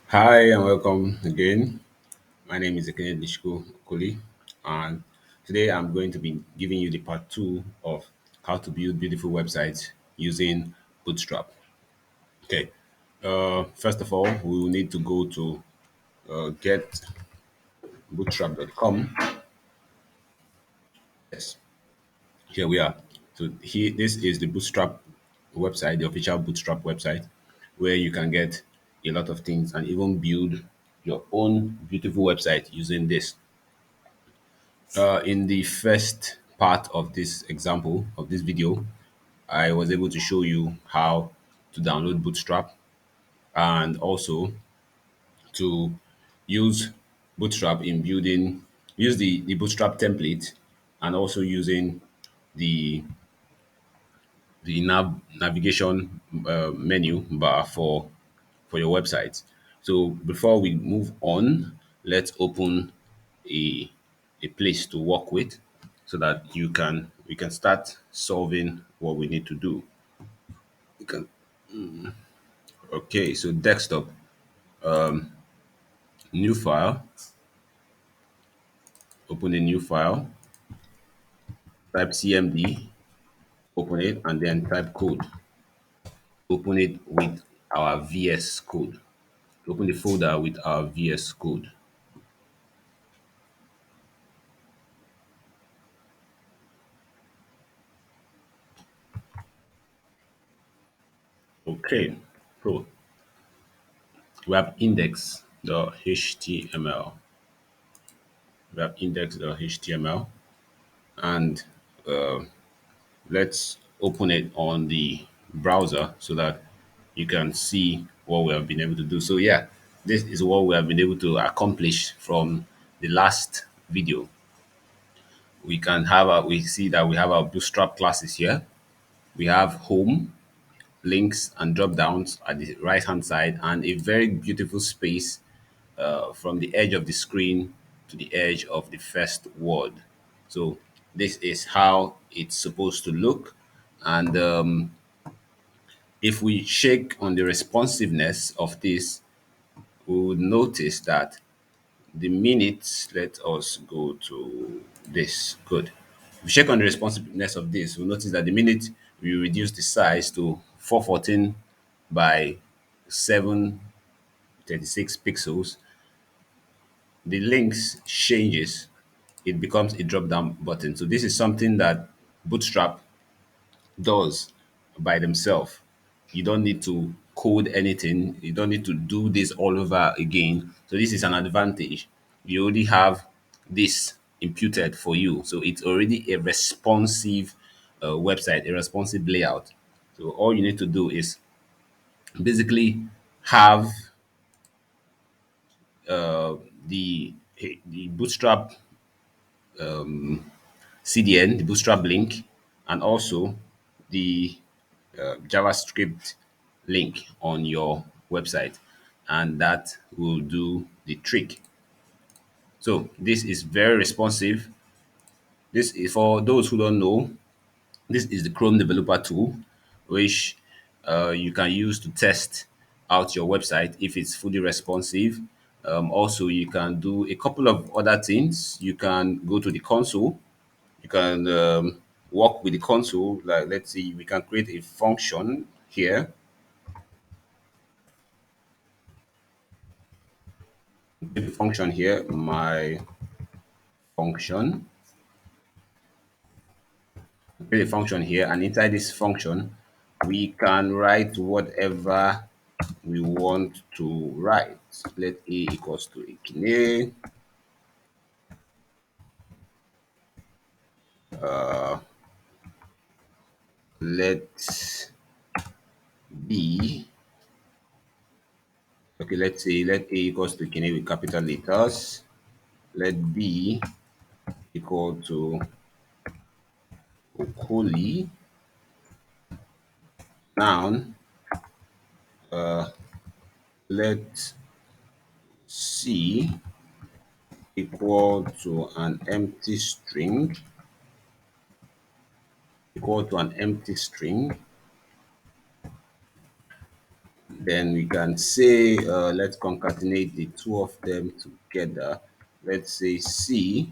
Hi and welcome again. My name is Ekene Dishko Koli, and today I'm going to be giving you the part two of how to build beautiful websites using Bootstrap. Okay, first of all, we will need to go to getbootstrap.com. Yes, here we are. So here, this is the Bootstrap website, the official Bootstrap website, where you can get a lot of things and even build your own beautiful website using this. In the first part of this example of this video, I was able to show you how to download Bootstrap and also to use Bootstrap in building, use the Bootstrap template and also using the navigation menu bar for your website. So before we move on, let's open a a place to work with so that we can start solving what we need to do. We can, okay, so desktop, new file, open a new file, type cmd, open it, and then type code. Open it with our VS code. Open the folder with our VS code. Okay, so we have index.html. We have index.html, and let's open it on the browser so that you can see what we have been able to do. So yeah, this is what we have been able to accomplish from the last video. We see that we have our bootstrap classes here. We have home, links and drop downs at the right hand side, and a very beautiful space from the edge of the screen to the edge of the first word. So this is how it's supposed to look. And if we shake on the responsiveness of this, we would notice that the minutes, let us go to this. Good. If we check on the responsiveness of this, we'll notice that the minute we reduce the size to 414 by 736 pixels, the links changes. It becomes a drop down button. So this is something that Bootstrap does by themselves. You don't need to code anything. You don't need to do this all over again. So this is an advantage. You already have this imputed for you. So it's already a responsive website, a responsive layout. So all you need to do is basically have the the Bootstrap CDN, the Bootstrap link, and also the JavaScript link on your website, and that will do the trick. So this is very responsive. This is for those who don't know. This is the Chrome Developer Tool, which you can use to test out your website if it's fully responsive. Also, you can do a couple of other things. You can go to the console. You can work with the console. Like, let's see, we can create a function here. Create a function here, my function. Create a function here, and inside this function, we can write whatever we want to write. Let a equals to Ikine. Let b, okay, let's say let a equals to Ikine with capital letters. Let b equal to Okoli. Noun. Let c equal to an empty string, equal to an empty string. Then we can say, let's concatenate the two of them together. Let's say C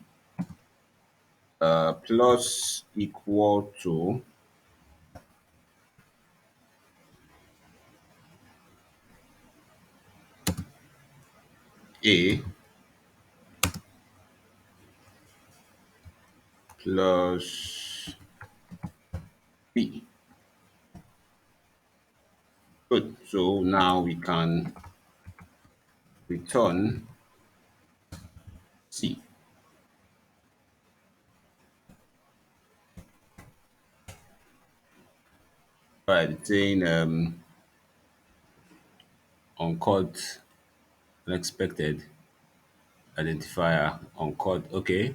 plus equal to A plus B. Good. So now we can return C. Right, it's saying uncaught unexpected identifier uncaught. Okay.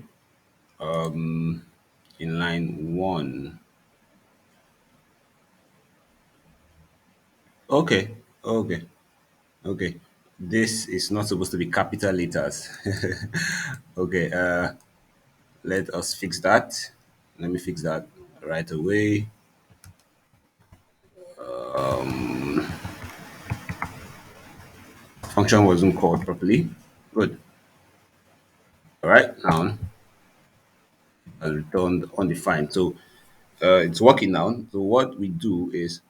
In line one. Okay. Okay. Okay. This is not supposed to be capital letters. Okay. Let us fix that. Let me fix that right away. Function wasn't called properly. Good. All right. Now returned undefined. So it's working now. So what we do is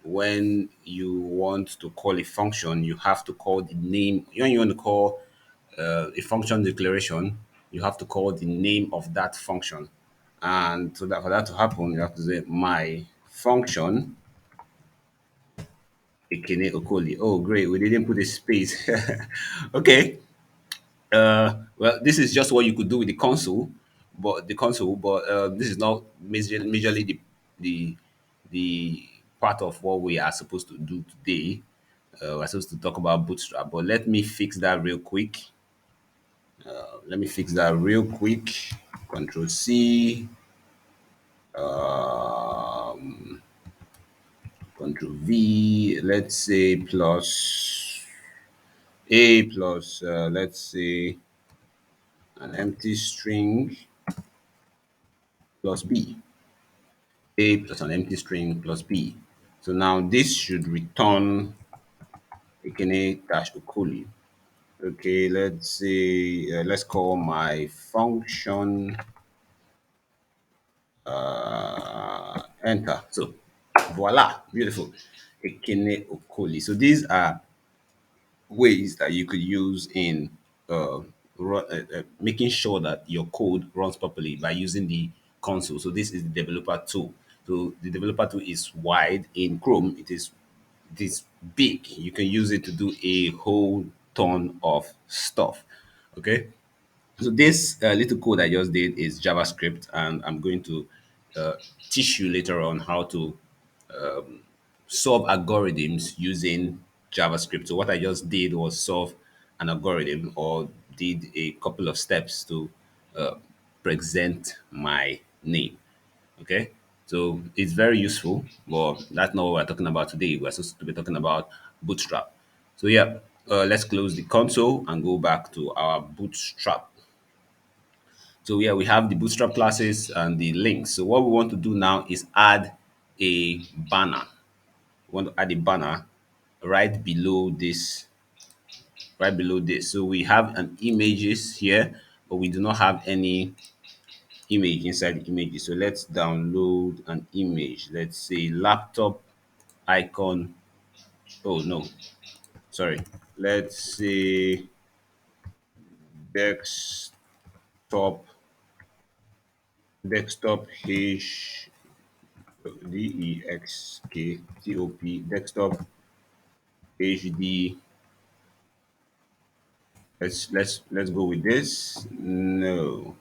when you want to call a function, you have to call the name. When you want to call a function declaration, you have to call the name of that function. And so that for that to happen, you have to say my function Ekene Okoli. Oh, great. We didn't put a space. Okay. Well, this is just what you could do with the console, but this is not majorly the the part of what we are supposed to do today. We're supposed to talk about Bootstrap, but let me fix that real quick. Let me fix that real quick. Control C, Control V. Let's say plus A plus let's say an empty string plus B. A plus an empty string plus B. So now this should return Ekene dash Okoli. Okay, let's say let's call my function enter. So voila, beautiful. Ekene Okoli. So these are ways that you could use in making sure that your code runs properly by using the console. So this is the developer tool. So the developer tool is wide in Chrome. It is big. You can use it to do a whole ton of stuff. Okay. So this little code I just did is JavaScript, and I'm going to uh, teach you later on how to solve algorithms using JavaScript. So what I just did was solve an algorithm or did a couple of steps to uh, present my name. Okay. So it's very useful, but that's not what we're talking about today. We're supposed to be talking about Bootstrap. So yeah, let's close the console and go back to our Bootstrap. So yeah, we have the Bootstrap classes and the links. So what we want to do now is add a banner. We want to add a banner right below this, right below this. So we have an images here, but we do not have any image inside the images. So let's download an image. Let's say laptop icon. Oh no, sorry. Let's say desktop, desktop H DEXKTOP, desktop HD. Let's go with this. No,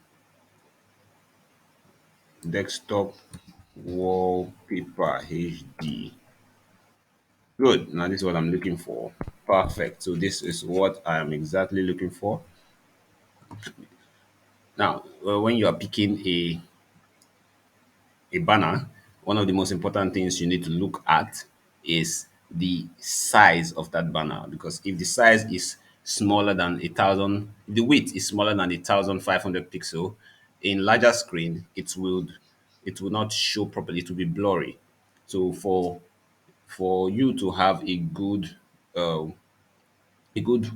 desktop wallpaper HD. Good. Now this is what I'm looking for. Perfect. So this is what I am exactly looking for. Now, when you are picking a banner, one of the most important things you need to look at is the size of that banner. Because if the size is smaller than 1,000, the width is smaller than 1,500 pixel, in larger screen, it will not show properly. It will be blurry. So for you to have a good uh, a good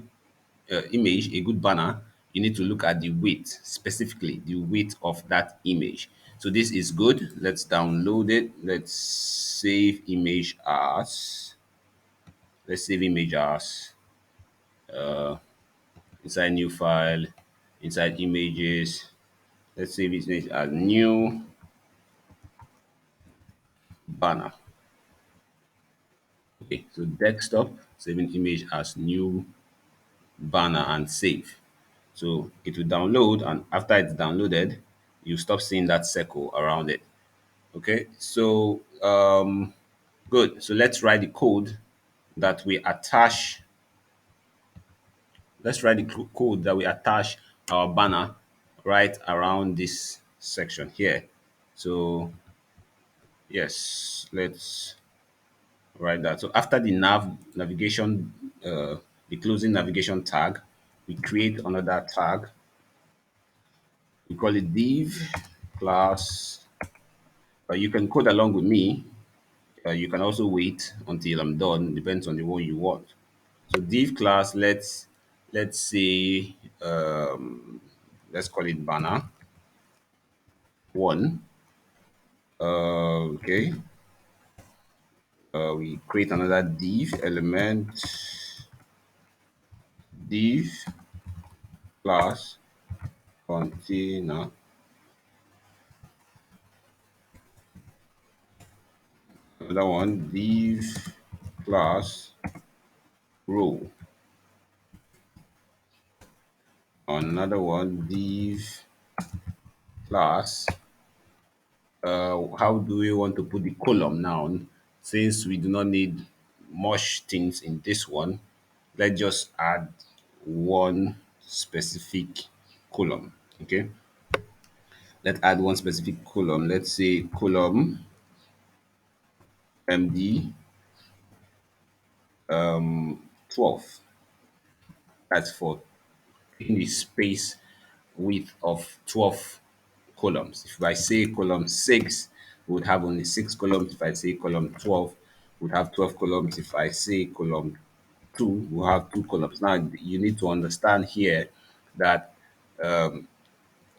image, a good banner, you need to look at the weight, specifically the weight of that image. So this is good. Let's download it. Let's save image as inside new file, inside images. Let's save it as new banner. Okay, so desktop, saving image as new banner and save. So it will download, and after it's downloaded, you stop seeing that circle around it. Okay, so good. So let's write the code that we attach. Let's write the code that we attach our banner right around this section here. So yes, let's write that. So after the navigation, the closing navigation tag, we create another tag. We call it div class. You can code along with me. You can also wait until I'm done. Depends on the one you want. So div class, let's say let's call it banner one. Okay. We create another div element, div class container. Another one, div class row. Another one, div class. How do we want to put the column now? Since we do not need much things in this one, let's just add one specific column. Okay, let's add one specific column. Let's say column MD 12. That's for in the space width of 12 columns. If I say column 6, we would have only 6 columns. If I say column 12, we would have 12 columns. If I say column 2, we'll have 2 columns. Now, you need to understand here that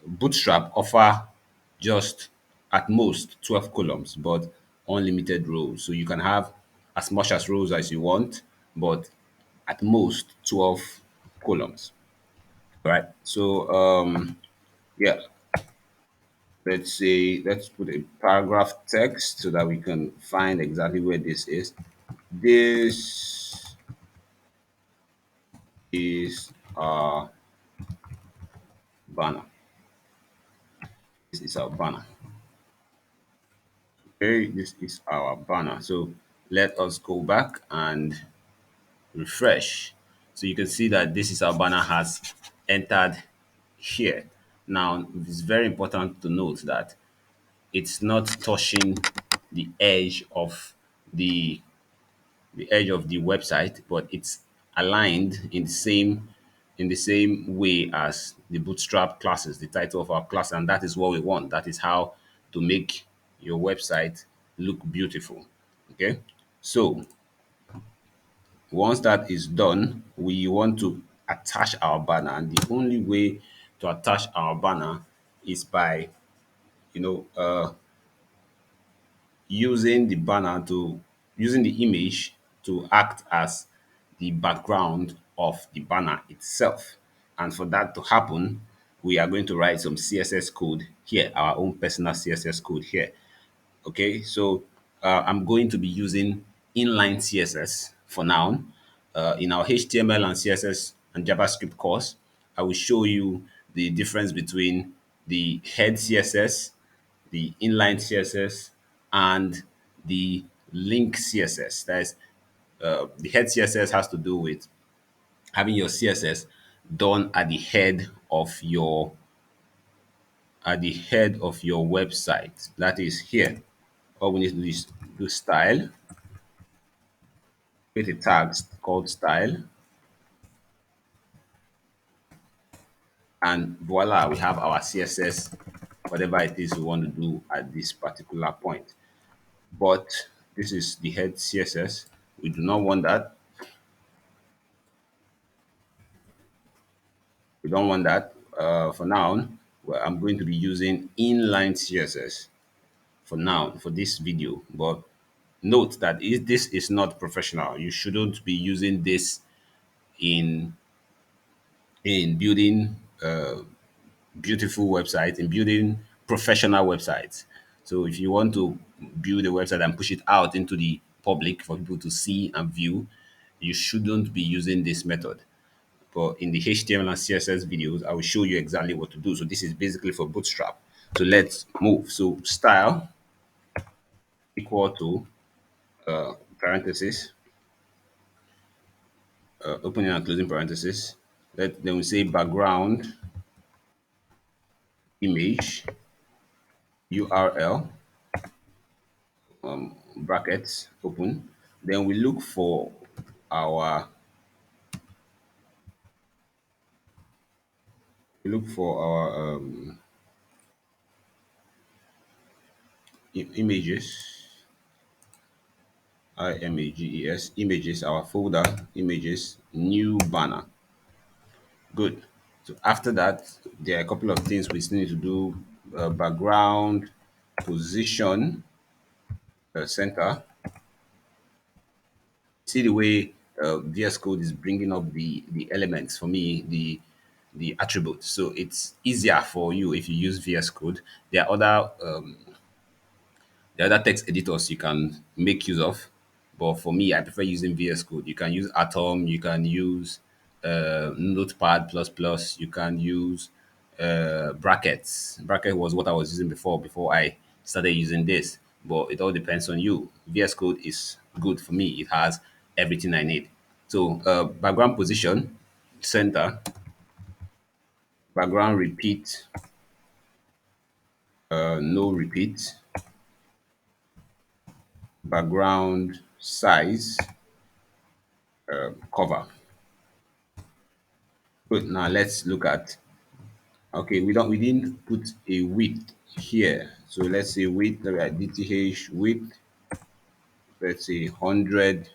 Bootstrap offer just at most 12 columns, but unlimited rows. So you can have as much as rows as you want, but at most 12 columns. All right. So yeah, let's put a paragraph text so that we can find exactly where this is. This is our banner. This is our banner. Okay, this is our banner. So let us go back and refresh. So you can see that this is our banner has entered here. Now, it's very important to note that it's not touching the edge of the the website, but it's aligned in the same way as the Bootstrap classes, the title of our class, and that is what we want. That is how to make your website look beautiful. Okay, so once that is done, we want to attach our banner, and the only way to attach our banner is by you know using the image to act as the background of the banner itself. And for that to happen, we are going to write some CSS code here, our own personal CSS code here. Okay, so I'm going to be using inline CSS for now. In our HTML and CSS and JavaScript course, I will show you the difference between the head CSS, the inline CSS, and the link CSS. That is, the head CSS has to do with having your CSS done at the head of your website. That is here. All we need to do is do style, create a tag called style, and voila, we have our CSS, whatever it is we want to do at this particular point. But this is the head CSS. We do not want that. We don't want that. For now, well, I'm going to be using inline CSS for now for this video. But note that this is not professional. You shouldn't be using this in building beautiful websites, in building professional websites. So if you want to build a website and push it out into the public for people to see and view, you shouldn't be using this method. But in the HTML and CSS videos, I will show you exactly what to do. So this is basically for Bootstrap. So let's move. So style equal to parenthesis, opening and closing parenthesis. Then we say background image URL brackets open. Then we look for our images, images, images, our folder images, new banner. Good. So after that, there are a couple of things we still need to do. Background, position, center. See the way VS Code is bringing up the elements for me, the attributes. So it's easier for you if you use VS Code. There are other text editors you can make use of, but for me, I prefer using VS Code. You can use Atom, you can use Notepad plus plus, you can use brackets. Bracket was what I was using before I started using this, but it all depends on you. VS Code is good for me. It has everything I need. So background position, center, background repeat, no repeat, background size, cover. Good. Now let's look at. Okay, we didn't put a width here. So let's say width. Look at DTH width. Let's say 100%,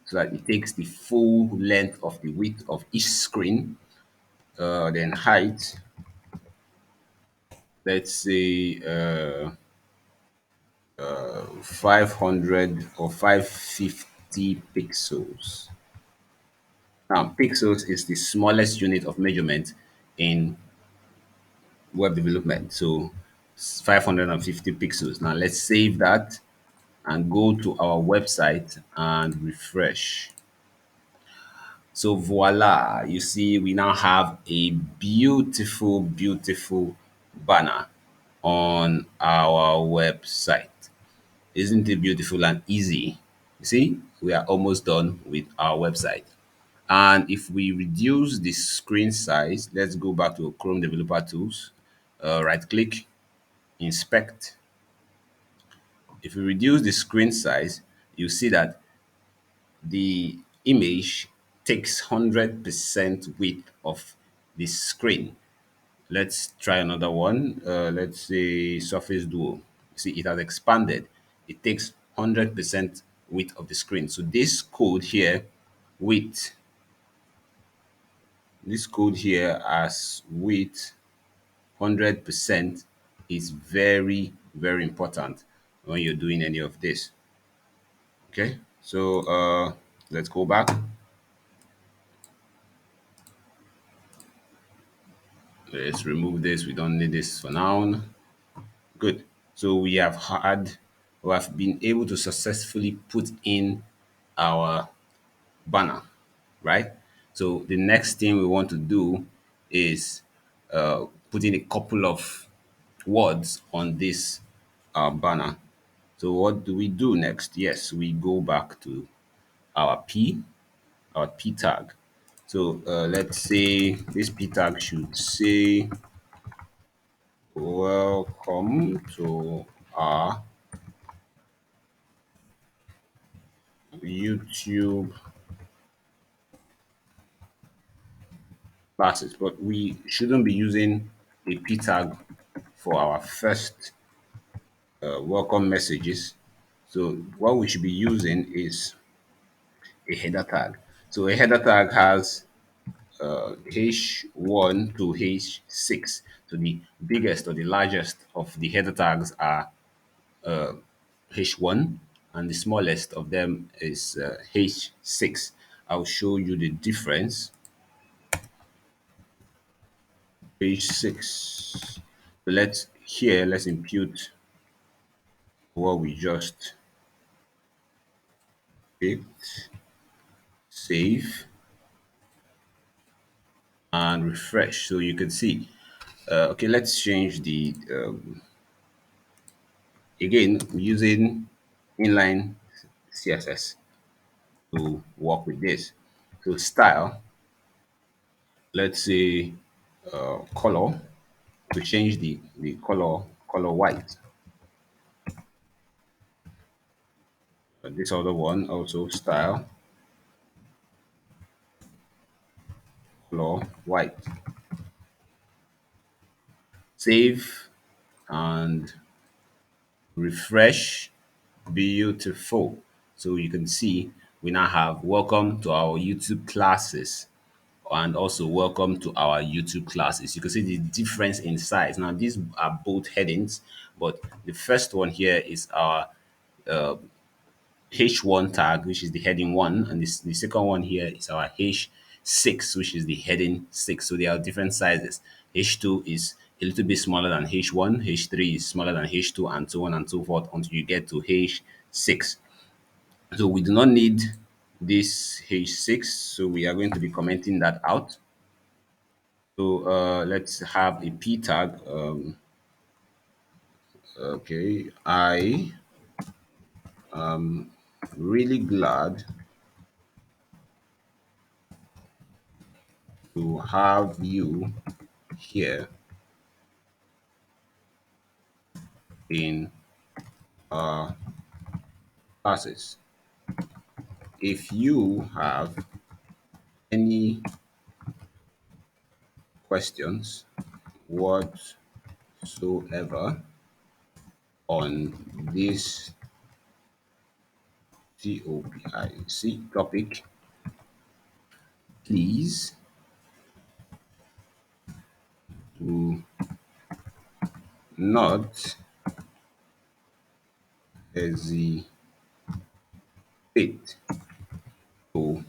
so that it takes the full length of the width of each screen. Then height. Let's say 500 or 550 pixels. Now, pixels is the smallest unit of measurement in web development. So 550 pixels. Now let's save that and go to our website and refresh. So voila, you see we now have a beautiful, beautiful banner on our website. Isn't it beautiful and easy? You see, we are almost done with our website. And if we reduce the screen size, let's go back to Chrome Developer Tools, right click, inspect. If we reduce the screen size, you see that the image takes 100% width of the screen. Let's try another one. Let's say Surface Duo. See, it has expanded. It takes 100% width of the screen. So width, this code here as width 100% is very, very important when you're doing any of this. Okay, so let's go back. Let's remove this. We don't need this for now. Good. So we have been able to successfully put in our banner, right? So the next thing we want to do is put in a couple of words on this banner. So what do we do next? Yes, we go back to our our P tag. So let's say this P tag should say, welcome to our YouTube classes, but we shouldn't be using a P tag for our first welcome messages. So what we should be using is a header tag. So a header tag has H1 to H6. So the biggest or the largest of the header tags are H1, and the smallest of them is H6. I'll show you the difference. H6. So let's impute what we just picked, save, and refresh. So you can see. Okay, let's change the again using inline CSS to work with this. So style, let's say color, to change the color white. This other one also style color white. Save and refresh. Beautiful. So you can see we now have welcome to our YouTube classes and also welcome to our YouTube classes. You can see the difference in size. Now these are both headings, but the first one here is our H1 tag, which is the heading one, and the second one here is our H6, which is the heading six. So they are different sizes. H2 is a little bit smaller than H1, H3 is smaller than H2, and so on and so forth until you get to H6. So we do not need this H6, so we are going to be commenting that out. So let's have a P tag. Okay, I really glad to have you here in classes. If you have any questions whatsoever on this topic, please do not hesitate to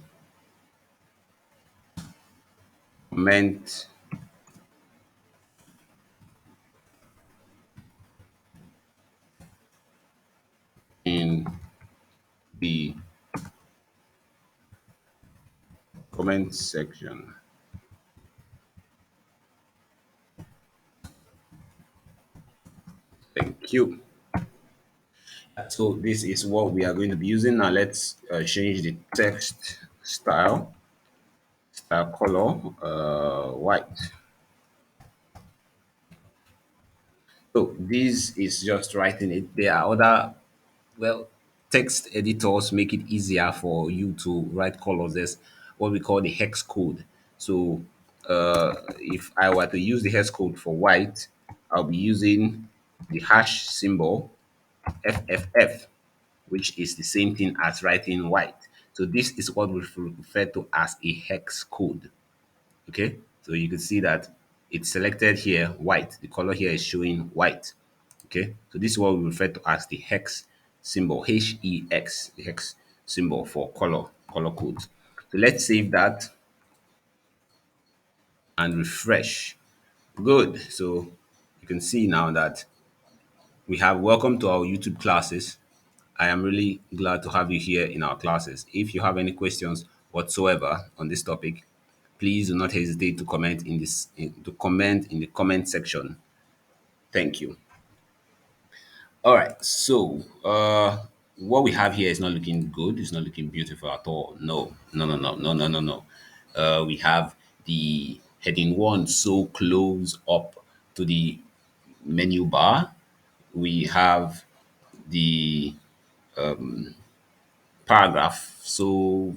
comment in the comment section. Thank you. So this is what we are going to be using. Now let's change the text style color white. So this is just writing it. There are other, well, text editors make it easier for you to write colors. There's what we call the hex code. So if I were to use the hex code for white, I'll be using the hash symbol FFF, which is the same thing as writing white. So this is what we refer to as a hex code. Okay, so you can see that it's selected here white. The color here is showing white. Okay, so this is what we refer to as the hex symbol, HEX, the hex symbol for color codes. So let's save that and refresh. Good. So you can see now that we have welcome to our YouTube classes. I am really glad to have you here in our classes. If you have any questions whatsoever on this topic, please do not hesitate to comment in the comment section. Thank you. All right. So what we have here is not looking good. It's not looking beautiful at all. No, no, no, no, no, no, no, no. We have the heading one so close up to the menu bar. We have the paragraph so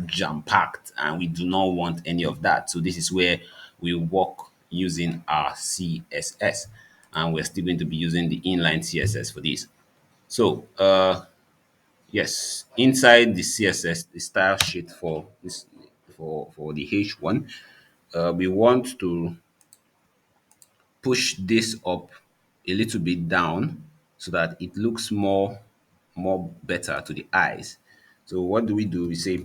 jam packed, and we do not want any of that. So this is where we work using our CSS, and we're still going to be using the inline CSS for this. So yes, inside the CSS, the style sheet for this for the H1. We want to push this up a little bit down so that it looks more better to the eyes. So what do? We say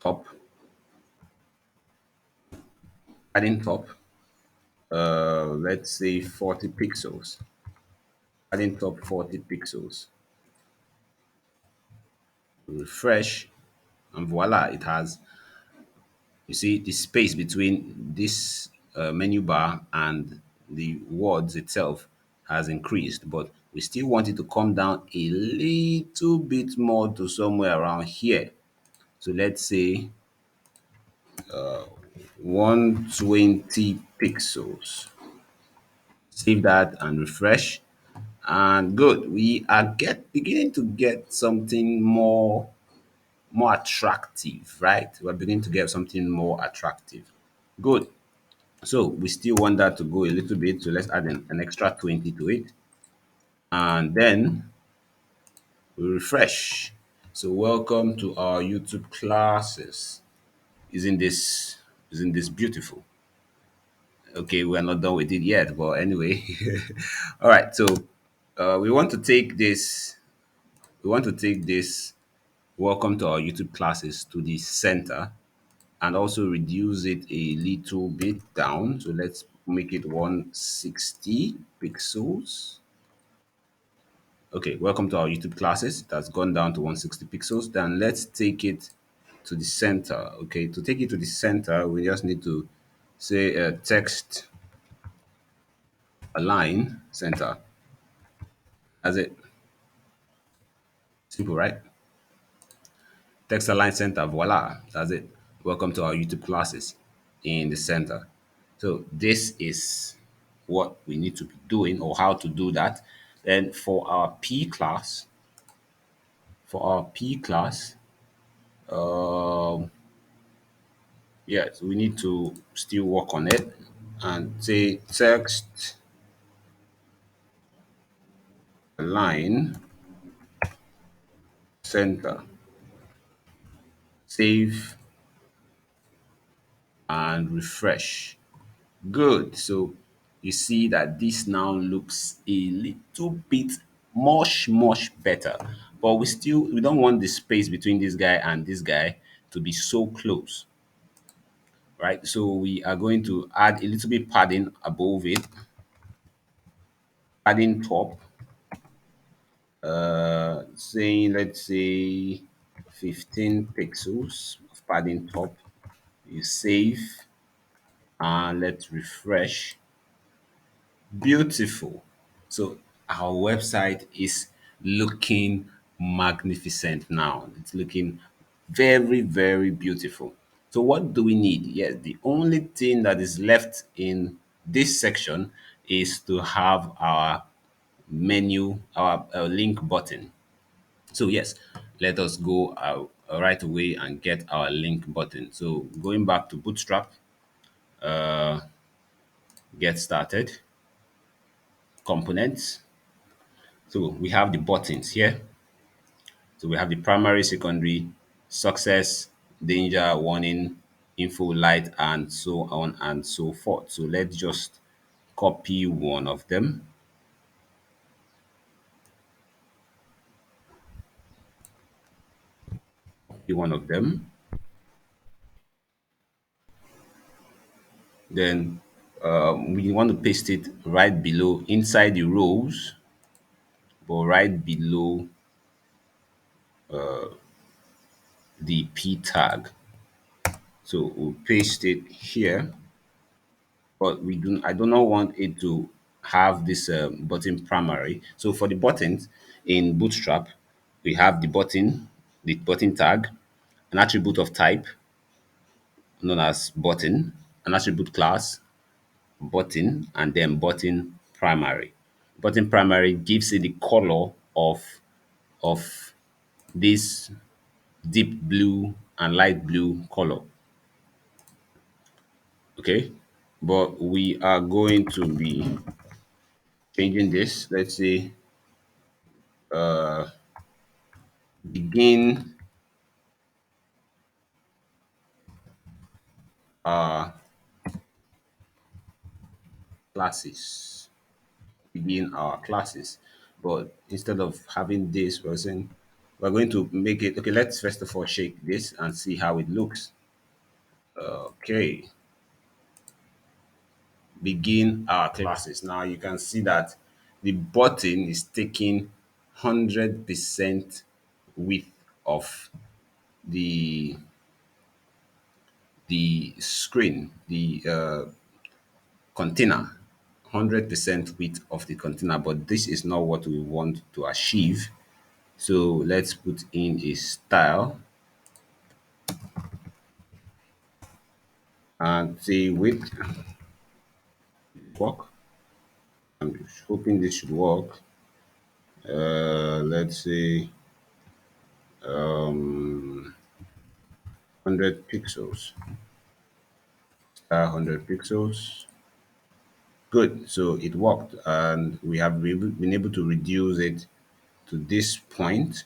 top, padding top, let's say 40 pixels, padding top 40 pixels. Refresh, and voila, it has, you see the space between this menu bar and the words itself has increased, but we still want it to come down a little bit more to somewhere around here. So let's say 120 pixels. Save that and refresh. And good. We are beginning to get something more attractive, right? We're beginning to get something more attractive. Good. So we still want that to go a little bit. So let's add an extra 20 to it. And then we refresh. So welcome to our YouTube classes. Isn't this isn't this beautiful? Okay, we're not done with it yet, but anyway. All right, so we want to take this, we want to take this welcome to our YouTube classes to the center and also reduce it a little bit down. So let's make it 160 pixels. Okay, welcome to our YouTube classes. That's gone down to 160 pixels. Then let's take it to the center. Okay, to take it to the center, we just need to say text align center. That's it. Simple, right? Text align center, voila, that's it. Welcome to our YouTube classes in the center. So this is what we need to be doing or how to do that. Then for our P class, um, yes, we need to still work on it and say text align center, save and refresh. Good. So you see that this now looks a little bit much better. But we don't want the space between this guy and this guy to be so close, right? So we are going to add a little bit padding above it, padding top, saying let's say 15 pixels of padding top. You save and let's refresh. Beautiful. So our website is looking magnificent now. It's looking very beautiful. So what do we need? Yes, the only thing that is left in this section is to have our menu, our link button. So yes, let us go right away and get our link button. So going back to Bootstrap, get started, components. So we have the buttons here. So we have the primary, secondary, success, danger, warning, info, light, and so on and so forth. So let's just copy one of them. Copy one of them. Then we want to paste it right below inside the rows, but right below the P tag. So we'll paste it here, but I do not want it to have this button primary. So for the buttons in Bootstrap, we have the button tag, an attribute of type known as button, an attribute class, button, and then button primary. Button primary gives it the color of this deep blue and light blue color. Okay, but we are going to be changing this. Let's say begin our classes. Begin our classes. But instead of having this, we're saying we're going to make it okay. Let's first of all shake this and see how it looks. Okay, begin our classes. Now you can see that the button is taking 100% width of the screen, the container, 100% width of the container. But this is not what we want to achieve. So let's put in a style and say width work. I'm hoping this should work. Let's say 100 pixels. 100 pixels. Good. So it worked, and we have been able to reduce it to this point.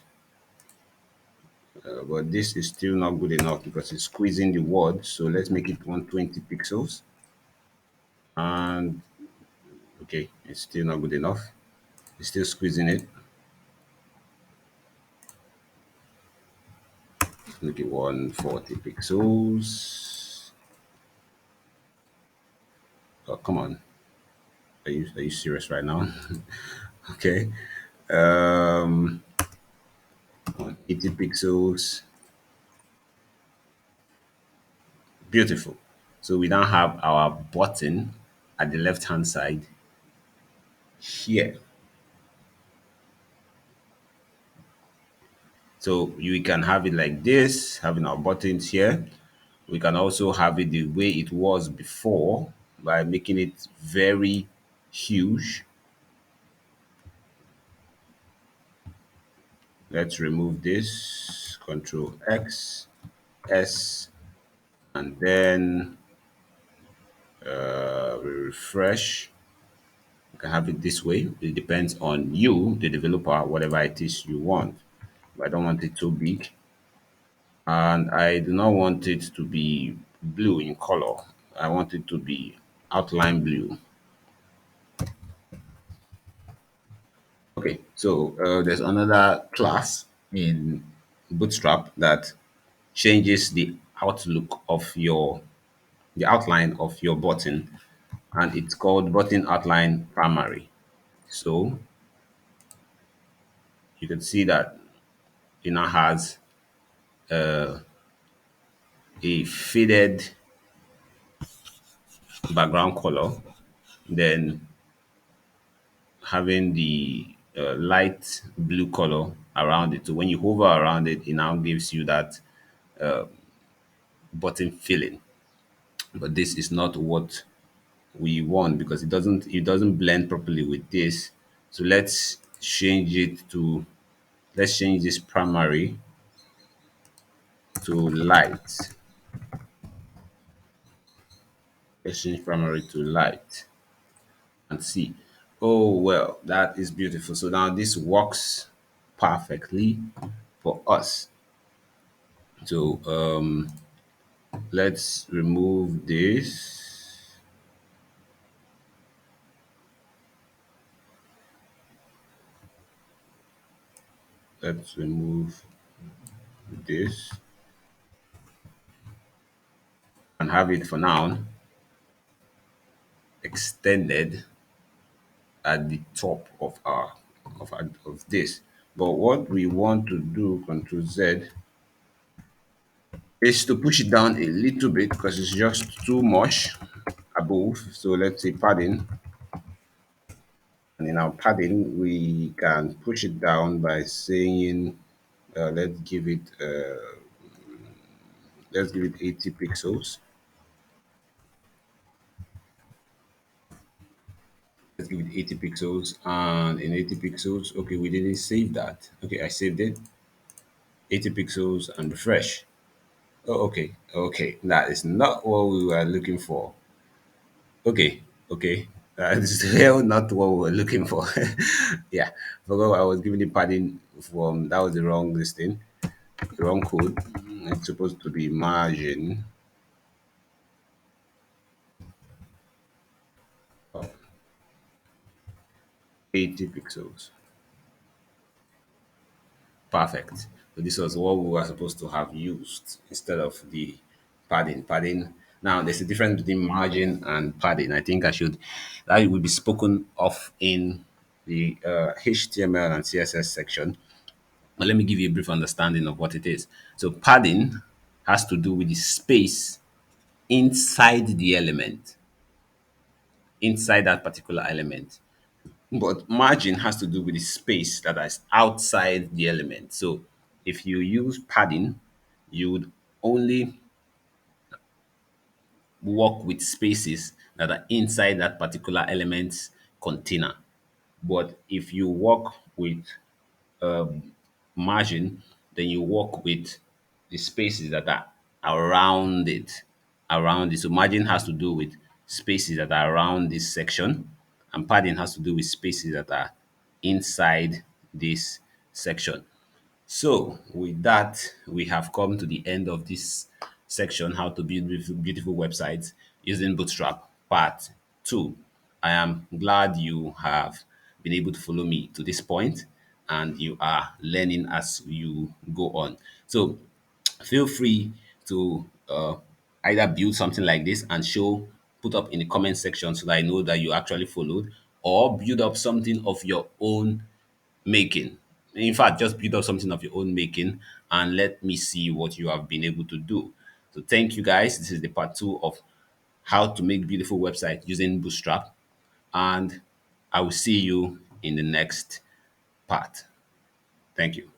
But this is still not good enough because it's squeezing the word. So let's make it 120 pixels. And okay, it's still not good enough. It's still squeezing it. Make it 140 pixels. Oh, come on. Are you serious right now? Okay. Um, 80 pixels. Beautiful. So we now have our button at the left hand side here. So you can have it like this, having our buttons here. We can also have it the way it was before by making it very huge. Let's remove this, Control X, S, and then we refresh. You can have it this way. It depends on you, the developer, whatever it is you want. But I don't want it too big. And I do not want it to be blue in color. I want it to be outline blue. Okay, so there's another class in Bootstrap that changes the outlook of the outline of your button, and it's called button outline primary. So you can see that it now has a faded background color, then having the light blue color around it. So when you hover around it, it now gives you that button feeling. But this is not what we want because it doesn't blend properly with this. So let's change this primary to light. Let's change primary to light and see. Oh well, that is beautiful. So now this works perfectly for us. So let's remove this. Let's remove this and have it for now extended at the top of this. But what we want to do, Control Z, is to push it down a little bit because it's just too much above. So let's say padding, and in our padding we can push it down by saying let's give it 80 pixels. Let's give it 80 pixels, and in 80 pixels, okay, we didn't save that. Okay, I saved it. 80 pixels and refresh. Oh, okay, okay, that is not what we were looking for. Okay, okay, that is still not what we were looking for. Yeah, forgot I was giving the padding from that was the wrong listing, the wrong code. It's supposed to be margin. 80 pixels. Perfect. So this was what we were supposed to have used instead of the padding. Padding. Now there's a difference between margin and padding. I think I should that will be spoken of in the HTML and CSS section. But let me give you a brief understanding of what it is. So padding has to do with the space inside the element, inside that particular element. But margin has to do with the space that is outside the element. So if you use padding, you would only work with spaces that are inside that particular element's container. But if you work with margin, then you work with the spaces that are around it. Around it. So margin has to do with spaces that are around this section, and padding has to do with spaces that are inside this section. So, with that, we have come to the end of this section, how to build beautiful websites using Bootstrap, part 2. I am glad you have been able to follow me to this point and you are learning as you go on. So, feel free to either build something like this and put up in the comment section so that I know that you actually followed, or build up something of your own making. In fact, just build up something of your own making and let me see what you have been able to do. So thank you guys. This is the part 2 of how to make beautiful websites using Bootstrap. And I will see you in the next part. Thank you.